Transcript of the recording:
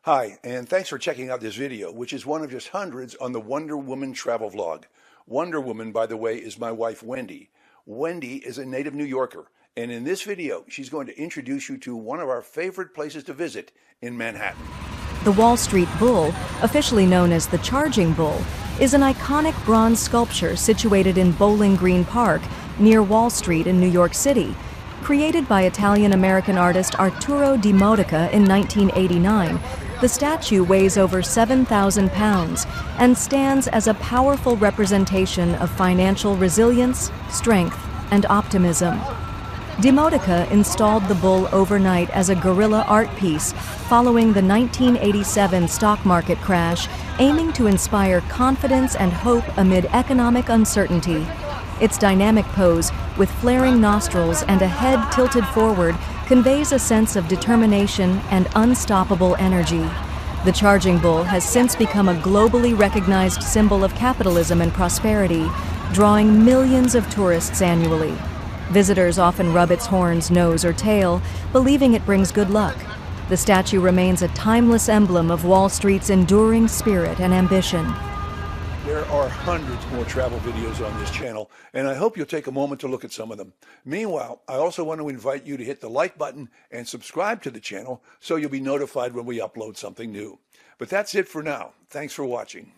Hi, and thanks for checking out this video, which is one of just hundreds on the Wonder Woman travel vlog. Wonder Woman, by the way, is my wife, Wendy. Wendy is a native New Yorker, and in this video, she's going to introduce you to one of our favorite places to visit in Manhattan. The Wall Street Bull, officially known as the Charging Bull, is an iconic bronze sculpture situated in Bowling Green Park, near Wall Street in New York City. Created by Italian-American artist Arturo Di Modica in 1989, the statue weighs over 7,000 pounds and stands as a powerful representation of financial resilience, strength, and optimism. Di Modica installed the bull overnight as a guerrilla art piece following the 1987 stock market crash, aiming to inspire confidence and hope amid economic uncertainty. Its dynamic pose, with flaring nostrils and a head tilted forward, conveys a sense of determination and unstoppable energy. The Charging Bull has since become a globally recognized symbol of capitalism and prosperity, drawing millions of tourists annually. Visitors often rub its horns, nose, or tail, believing it brings good luck. The statue remains a timeless emblem of Wall Street's enduring spirit and ambition. There are hundreds more travel videos on this channel, and I hope you'll take a moment to look at some of them. Meanwhile, I also want to invite you to hit the like button and subscribe to the channel so you'll be notified when we upload something new. But that's it for now. Thanks for watching.